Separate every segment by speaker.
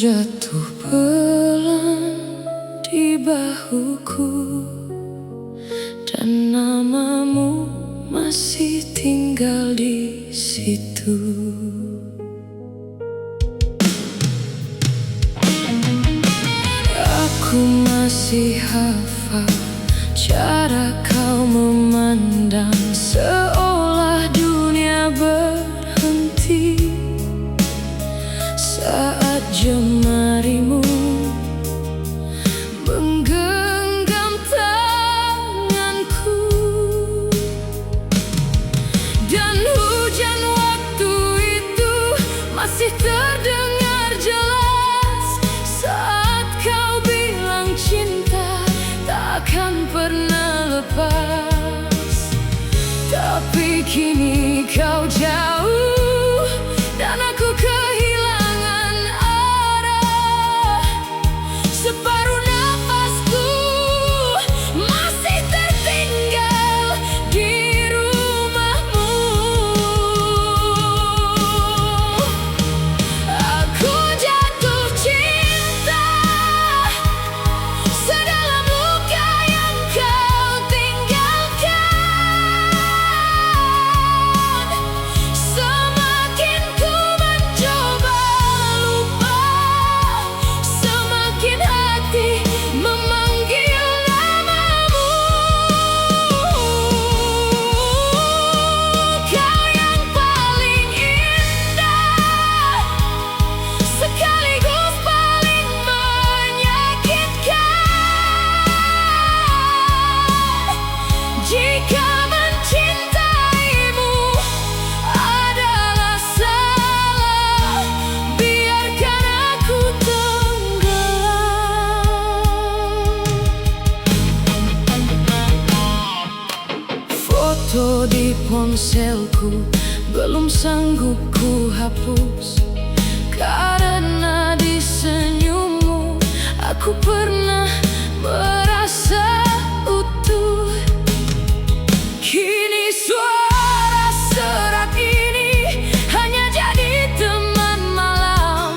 Speaker 1: jatuh pelan di bahuku, dan namamu masih tinggal di situ. Aku masih hafal cara kau memandang, seolah dunia berhenti saat jemarimu menggenggam tanganku. Dan hujan waktu itu masih terdengar jelas saat kau bilang cinta takkan pernah lepas. Tapi kini kau jauh dan aku kehilangan arah. Separuh nafasku masih tertinggal di rumahmu. Aku jatuh cinta sedalam luka yang kau tinggalkan. Semakin ku mencoba lupa, semakin hati memanggil namamu. Kau yang paling indah, sekaligus paling menyakitkan. Jika mencintaimu adalah salah, biarkan aku tenggelam. Foto di ponselku belum sanggup ku hapus, karena di senyummu aku pernah merasa utuh. Kini suara serak ini hanya jadi teman malam,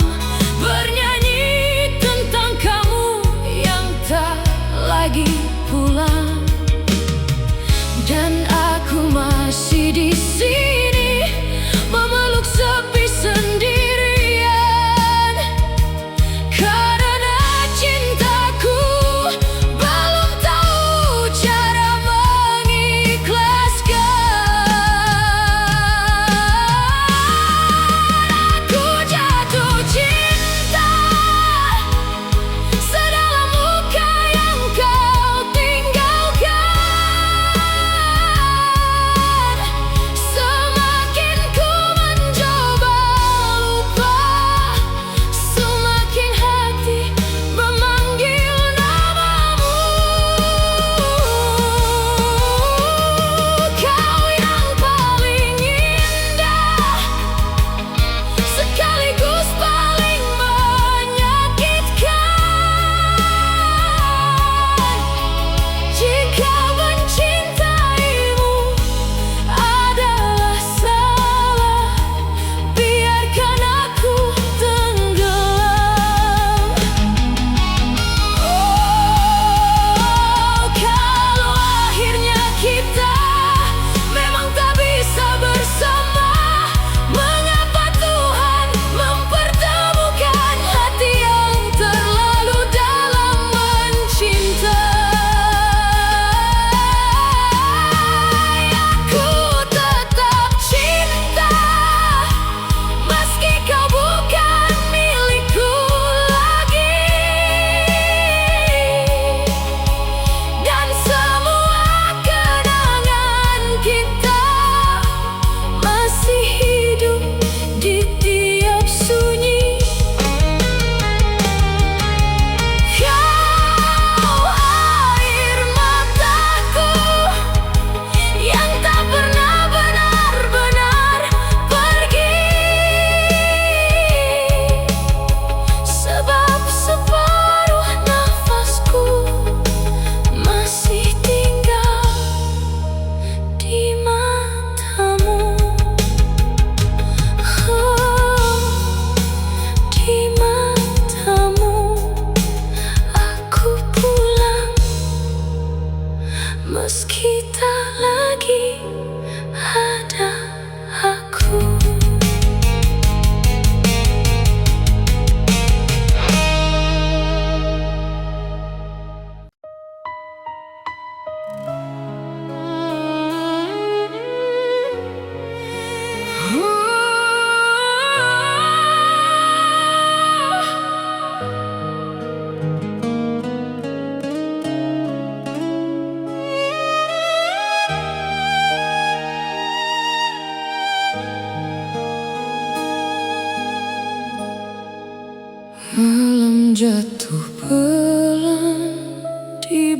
Speaker 1: bernyanyi tentang kamu yang tak lagi pulang. Dan aku masih di sini memeluk sepi sendirian, karena cintaku belum tahu cara mengikhlaskan. Aku jatuh cinta sedalam luka yang kau tinggalkan.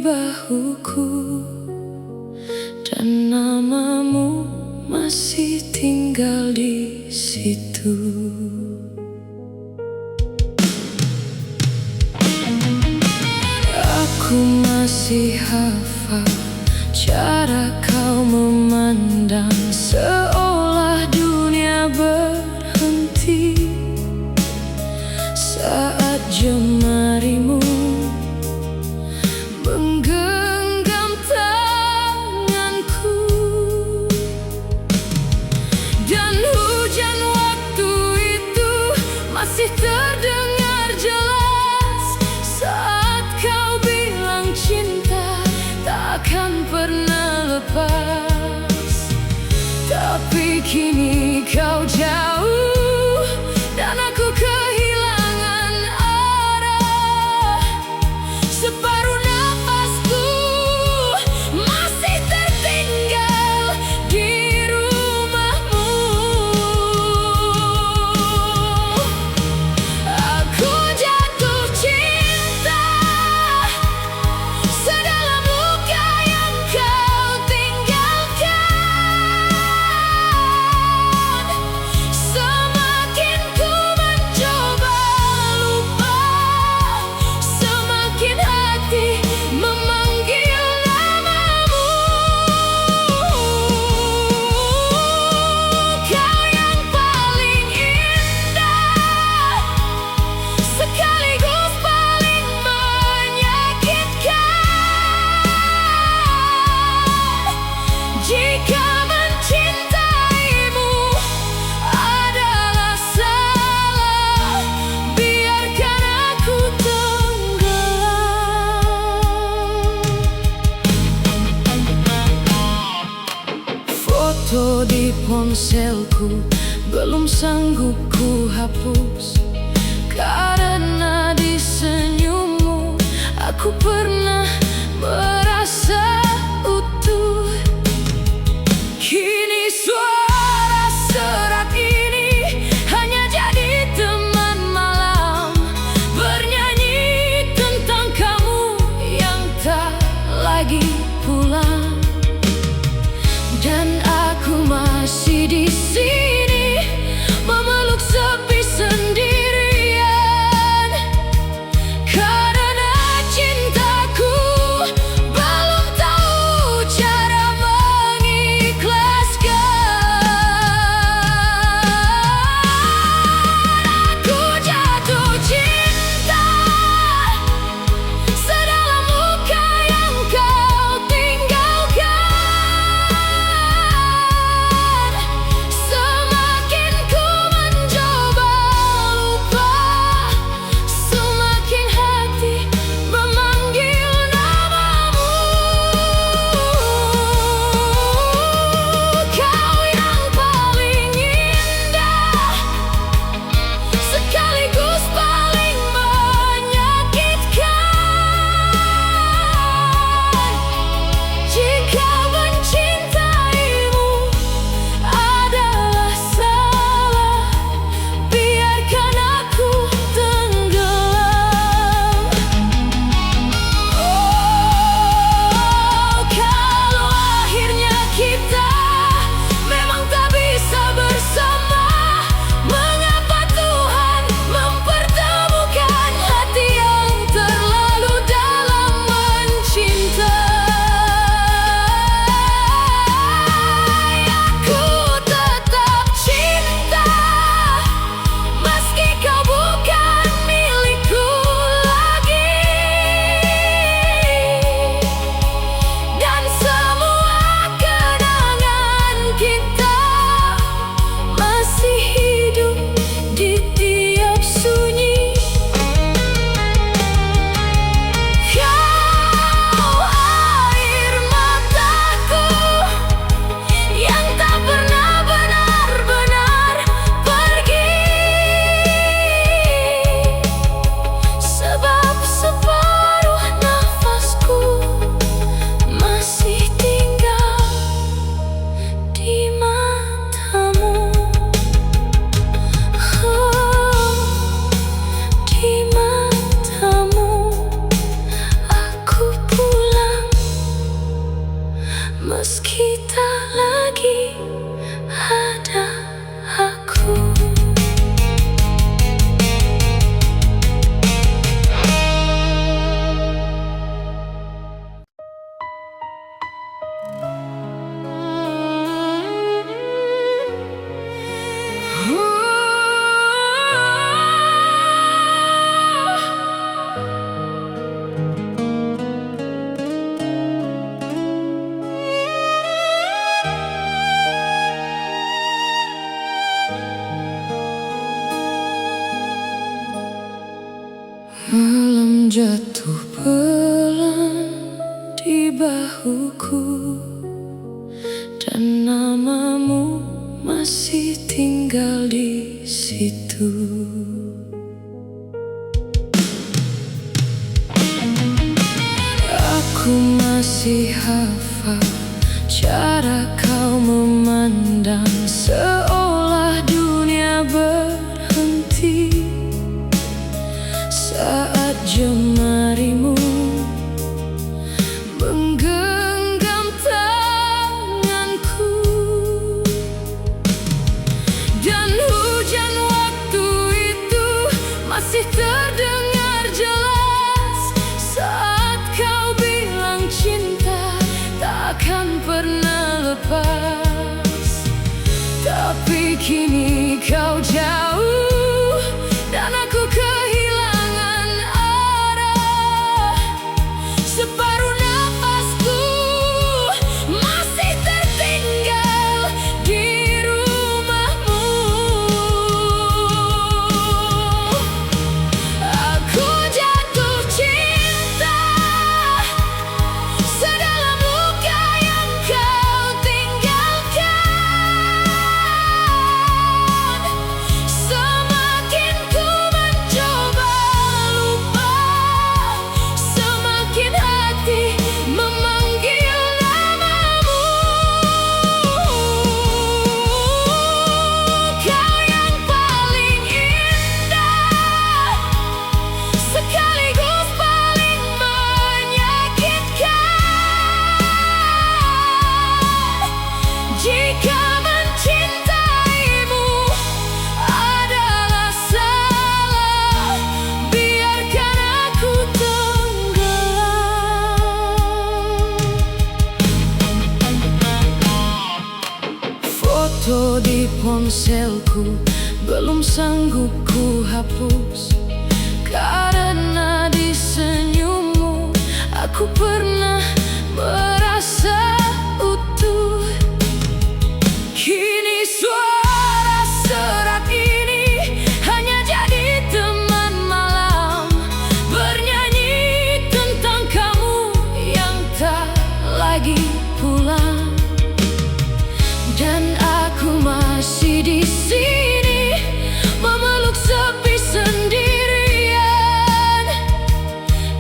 Speaker 1: bahuku, dan namamu masih tinggal di situ. Aku masih hafal cara kau memandang, seolah dunia berhenti saat jemarimu menggenggam tanganku. Dan hujan waktu itu masih terdengar jelas saat kau bilang cinta takkan pernah lepas. Tapi kini kau jauh dan aku kehilangan arah. Separuh nafasku masih tertinggal di rumahmu. Aku jatuh cinta sedalam luka yang kau tinggalkan. Semakin ku mencoba lupa, semakin hati memanggil namamu. Kau yang paling indah, sekaligus paling menyakitkan. Jika mencintaimu adalah salah, biarkan aku tenggelam. Foto di ponselku belum sanggup ku hapus, karena di senyummu aku pernah merasa utuh. Kini suara serak ini hanya jadi teman malam, bernyanyi tentang kamu yang tak lagi pulang. Dan aku masih di sini memeluk sepi sendirian, karena cintaku jatuh pelan di bahuku, dan namamu masih tinggal di situ. Aku masih hafal cara kau memandang, seolah dunia berhenti saat jemarimu menggenggam tanganku. Dan hujan waktu itu masih terdengar jelas saat kau bilang cinta takkan pernah lepas. Tapi kini kau jauh dan aku kehilangan arah. Separuh nafasku masih tertinggal di rumahmu. Aku jatuh cinta sedalam luka yang kau tinggalkan. Semakin ku mencoba lupa, semakin hati memanggil namamu. Kau yang paling indah, sekaligus paling menyakitkan. Jika mencintaimu adalah salah, biarkan aku tenggelam. Foto di ponselku belum sanggup ku hapus, karena di senyummu aku pernah merasa utuh. Kini suara serak ini hanya jadi teman malam, bernyanyi tentang kamu yang tak lagi pulang. Dan aku masih di sini memeluk sepi sendirian,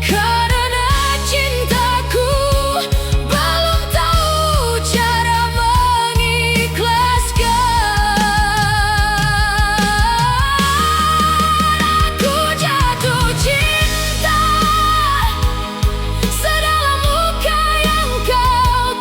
Speaker 1: karena cintaku belum tahu cara mengikhlaskan. Aku jatuh cinta sedalam luka yang kau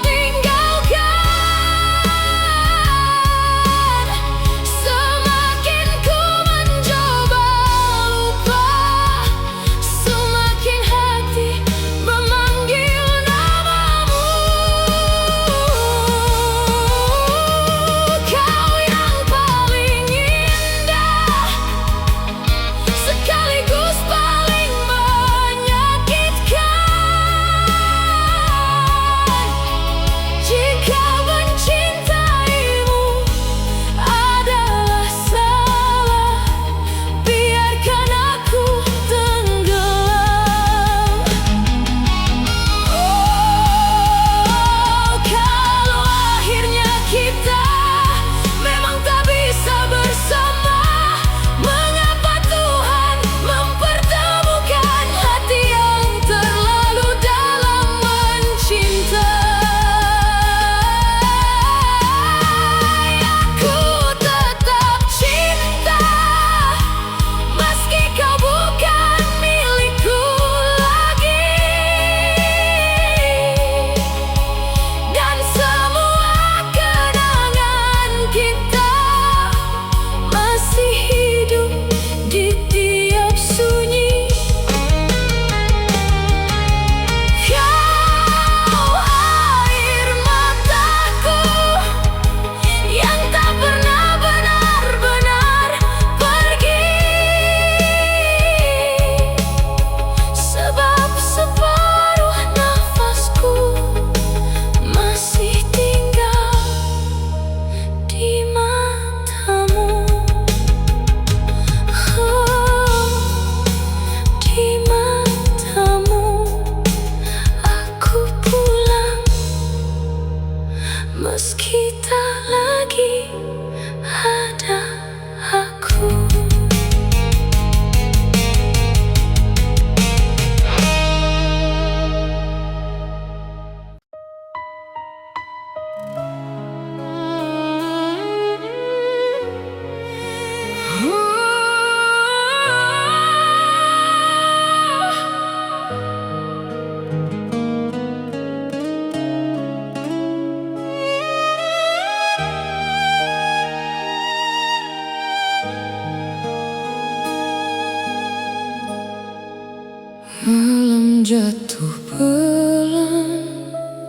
Speaker 1: pelan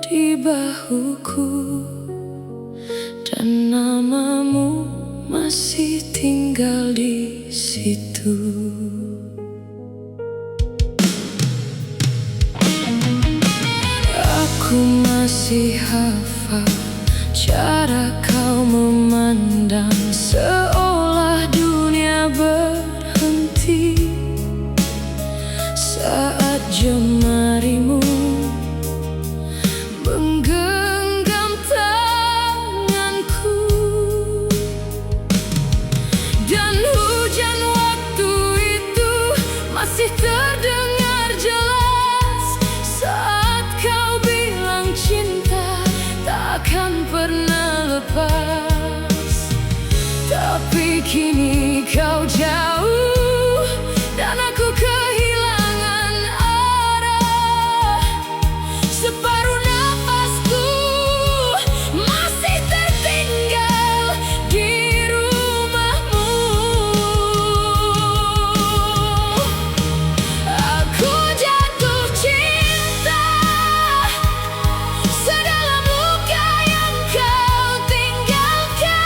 Speaker 1: di bahuku, dan namamu masih tinggal di situ. Aku masih hafal cara kau memandang, seolah dunia berhenti saat jemarimu menggenggam tanganku. Dan hujan waktu itu masih terdengar jelas saat kau bilang cinta takkan pernah lepas. Tapi kini kau jauh dan aku kehilangan arah. Separuh nafasku masih tertinggal di rumahmu. Aku jatuh cinta sedalam luka yang kau tinggalkan.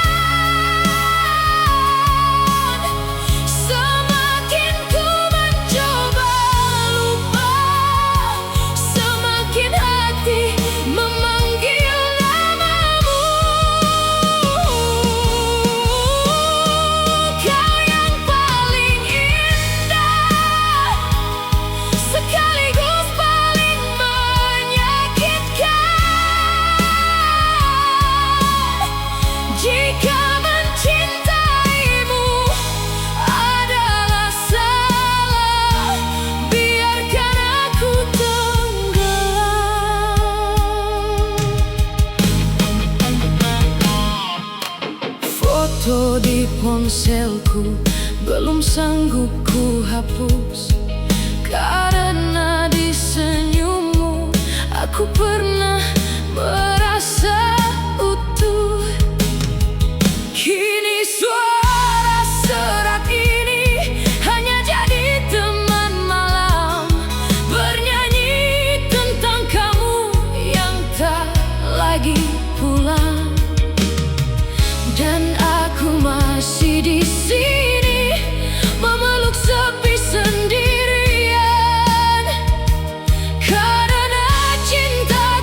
Speaker 1: Semakin ku mencoba lupa, semakin hati memanggil namamu. Kau yang paling indah, sekaligus paling menyakitkan. Jika mencintaimu adalah salah, biarkan aku tenggelam. Foto di ponselku belum sanggup ku hapus, karena di senyummu aku pernah merasa utuh. Kini suara serak ini hanya jadi teman malam, bernyanyi tentang kamu yang tak lagi pulang. Dan aku masih di sini memeluk sepi sendirian, karena cinta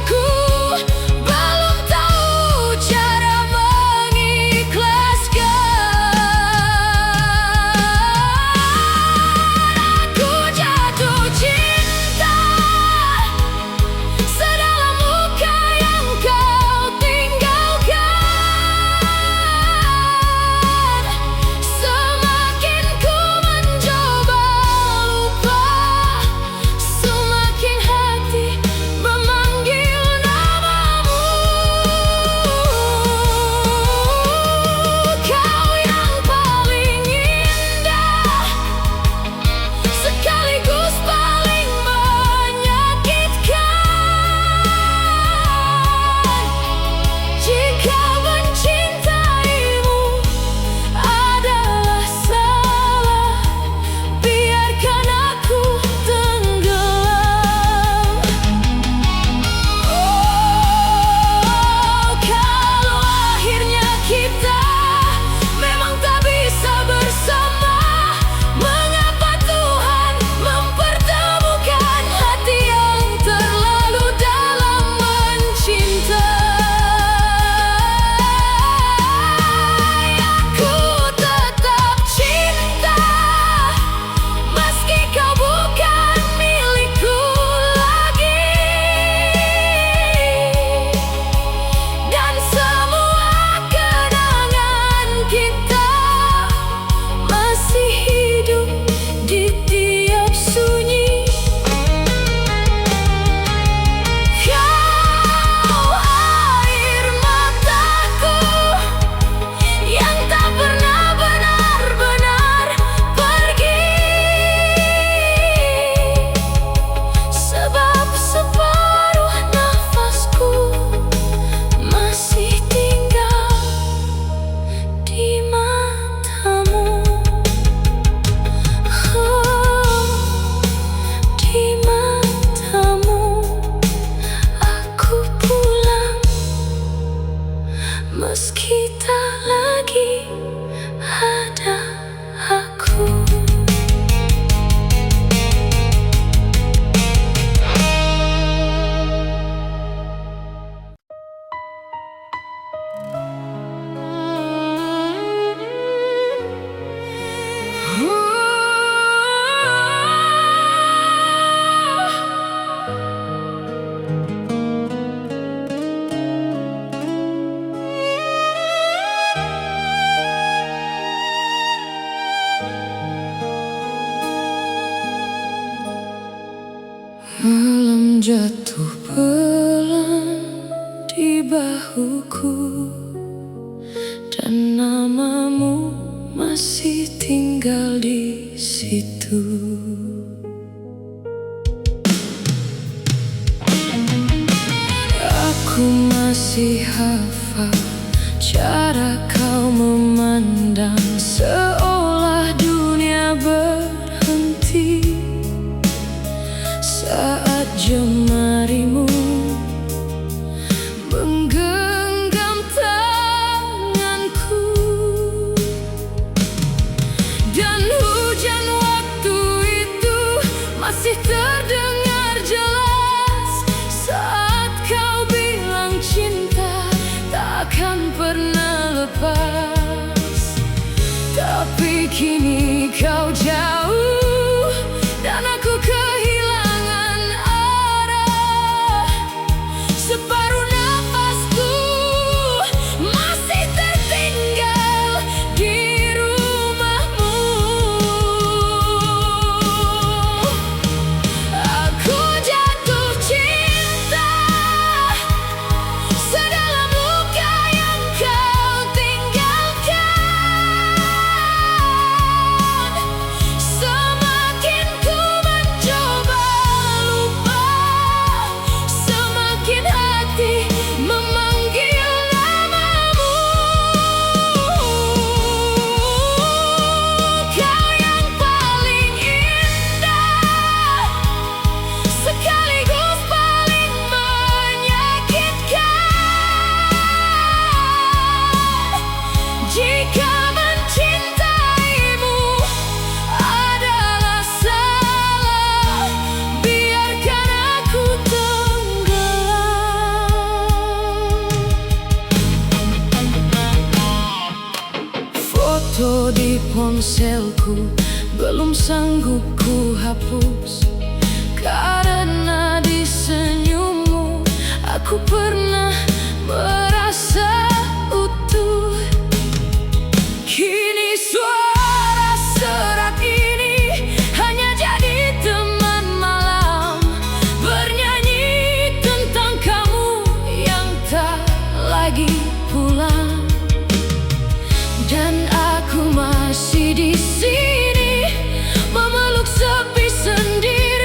Speaker 1: jatuh pelan di bahuku, dan namamu masih tinggal di situ. Aku masih hafal cara kau memandang, seolah dunia berhenti saat jemarimu menggenggam tanganku. Dan hujan waktu itu masih terdengar jelas saat kau bilang cinta takkan pernah lepas. Tapi kini kau jauh dan aku kehilangan arah. Separuh nafasku masih tertinggal di rumahmu. Aku jatuh cinta sedalam luka yang kau tinggalkan. Semakin ku mencoba lupa, semakin hati memanggil namamu. Kau yang paling indah, sekaligus paling menyakitkan. Jika mencintaimu adalah salah, biarkan aku tenggelam. Foto di ponselku belum sanggup ku hapus, karena di senyummu aku pernah merasa utuh. Kini suara serak ini hanya jadi teman malam, bernyanyi tentang kamu yang tak lagi pulang. Dan aku masih di sini memeluk sepi sendiri.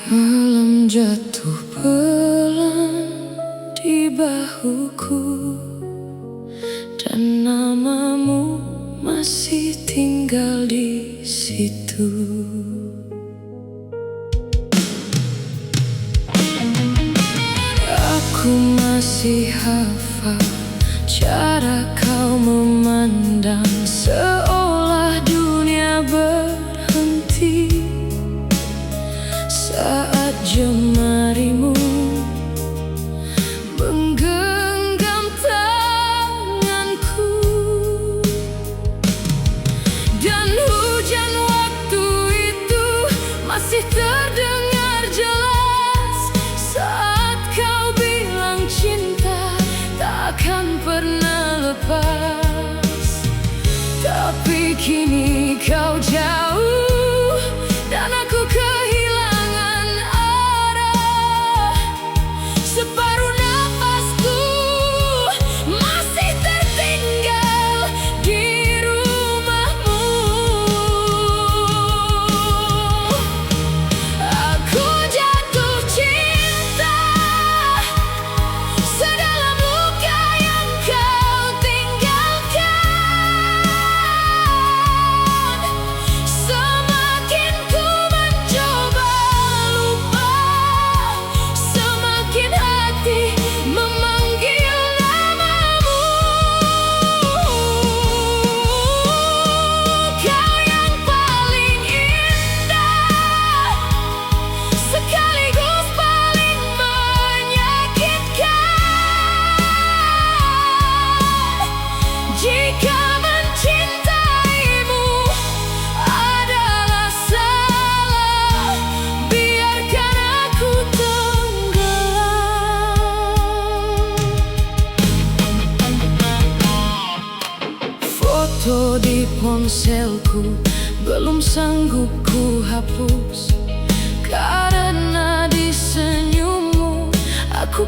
Speaker 1: Malam jatuh pelan di bahuku, dan namamu masih tinggal di situ. Aku masih hafal cara kau memandang, seolah dunia berhenti saat jemarimu menggenggam tanganku. Dan hujan waktu itu masih terdengar jelas saat kau bilang cinta takkan pernah lepas. Tapi kini kau jauh dan aku kehilangan arah. Separuh nafasku masih tertinggal di rumahmu. Aku jatuh cinta sedalam luka yang kau tinggalkan. Semakin ku mencoba lupa, semakin hati memanggil namamu. Kau yang paling indah, sekaligus paling menyakitkan. Jika mencintaimu adalah salah, biarkan aku tenggelam. Foto di ponselku belum sanggup ku hapus, karena di senyummu aku